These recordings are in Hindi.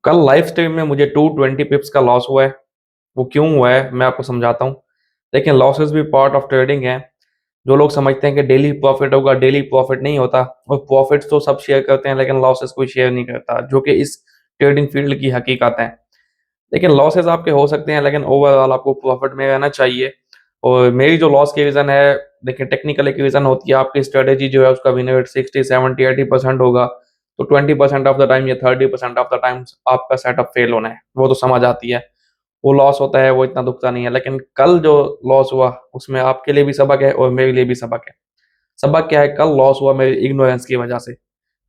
कल लाइव स्ट्रीम में मुझे 220 पिप्स का लॉस हुआ है। वो क्यों हुआ है मैं आपको समझाता हूँ। लेकिन लॉसेस भी पार्ट ऑफ ट्रेडिंग है। जो लोग समझते हैं कि डेली प्रॉफिट होगा, डेली प्रॉफिट नहीं होता। और प्रॉफिट तो सब शेयर करते हैं लेकिन लॉसेस कोई शेयर नहीं करता, जो कि इस ट्रेडिंग फील्ड की हकीकत है। लेकिन लॉसेस आपके हो सकते हैं लेकिन ओवरऑल आपको प्रॉफिट में रहना चाहिए। और मेरी जो लॉस की रीज़न है, देखिए टेक्निकल एक रीज़न होती है, आपकी स्ट्रेटेजी जो है उसका विन रेट 60 70 80% होगा। तो 20% ऑफ द टाइम या 30% ऑफ द टाइम आपका सेटअप फेल होना है, वो तो समझ आती है। वो लॉस होता है, वो इतना दुखता नहीं है। लेकिन कल जो लॉस हुआ उसमें आपके लिए भी सबक है और मेरे लिए भी सबक है। सबक क्या है? कल लॉस हुआ मेरी इग्नोरेंस की वजह से।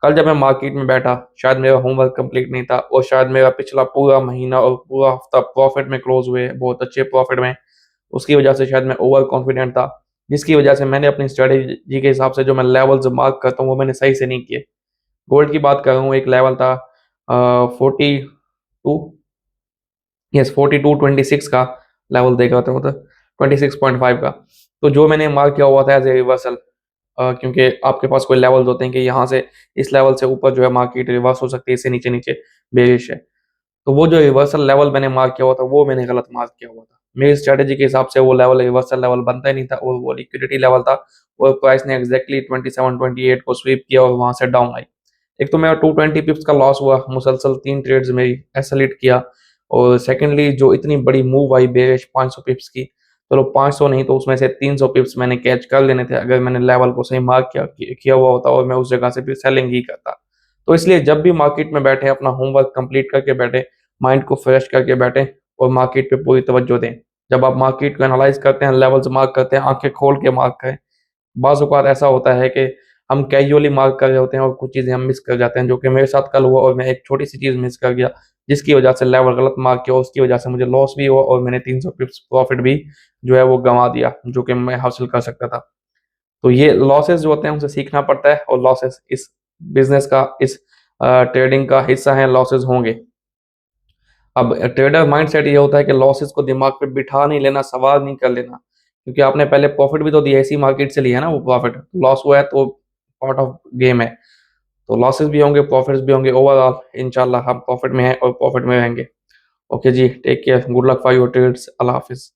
कल जब मैं मार्केट में बैठा, शायद मेरा होमवर्क कंप्लीट नहीं था और शायद मेरा पिछला पूरा महीना और पूरा हफ्ता प्रॉफिट में क्लोज हुए, बहुत अच्छे प्रॉफिट में। उसकी वजह से शायद मैं ओवर कॉन्फिडेंट था, जिसकी वजह से मैंने अपनी स्ट्रेटेजी के हिसाब से जो मैं लेवल्स मार्क करता हूँ वो मैंने सही से नहीं किए। गोल्ड की बात कर रहा हूँ, एक लेवल था 42, यस 4226 का लेवल देखा था, मतलब 26.5 का। तो जो मैंने मार्क किया हुआ था एज ए रिवर्सल, क्योंकि आपके पास कोई लेवल्स होते हैं कि यहाँ से इस लेवल से ऊपर जो है मार्केट रिवर्स हो सकती है, इससे नीचे नीचे बेरिश है। तो वो जो रिवर्सल लेवल मैंने मार्क किया हुआ था वो मैंने गलत मार्क किया हुआ था। मेरी स्ट्रेटेजी के हिसाब से वो लेवल रिवर्सल लेवल बनता ही नहीं था, और वो लिक्विडिटी लेवल था। और प्राइस ने एग्जैक्टली 27 28 को स्वीप किया और वहां से डाउन आई। एक तो मेरा 220 पिप्स का लॉस हुआ, मुसलसल 3 ट्रेड्स मेरी एसएलिट किया। और सेकेंडली जो इतनी बड़ी मूव आई बेरिश 500 पिप्स की, चलो 500 नहीं तो उसमें से 300 पिप्स मैंने कैच कर लेने थे अगर मैंने लेवल को सही मार्क किया हुआ होता और मैं उस जगह से भी सेलिंग ही करता। तो इसलिए जब भी मार्केट में बैठे अपना होमवर्क कंप्लीट करके बैठे, माइंड को फ्रेश करके बैठे और मार्केट पे पूरी तवज्जो दें। जब आप मार्केट को एनालाइज करते हैं, लेवल्स मार्क करते हैं, आंखें खोल के मार्क करें। बाज़ औक़ात ऐसा होता है कि हम कैजुअली मार्क कर रहे होते हैं और कुछ चीज़ें हम मिस कर जाते हैं, जो कि मेरे साथ कल हुआ और मैं एक छोटी-सी चीज़ मिस कर गया, जिसकी वजह से लेवल गलत मार्क किया और उसकी वजह से मुझे लॉस भी हुआ और मैंने 300 पिप्स प्रॉफ़िट भी जो है वो गँवा दिया, जो कि मैं हासिल कर सकता था। तो ये लॉसेस जो होते हैं उनसे सीखना पड़ता है, और लॉसेस इस बिज़नेस का, इस ट्रेडिंग का हिस्सा है, लॉसेस होंगे। अब ट्रेडर माइंडसेट ये होता है कि लॉसेस को दिमाग पे बिठा नहीं लेना, सवार नहीं कर लेना, क्योंकि आपने पहले प्रॉफिट भी तो दिया, इसी मार्केट से लिया है ना वो प्रॉफिट। लॉस हुआ है तो पार्ट ऑफ गेम है। तो लॉसेस भी होंगे, प्रॉफिट्स भी होंगे, ओवरऑल इंशाल्लाह हम प्रॉफिट में हैं और प्रॉफिट में रहेंगे। ओके जी, take care, good luck for your trades, अल्लाह हाफिज़।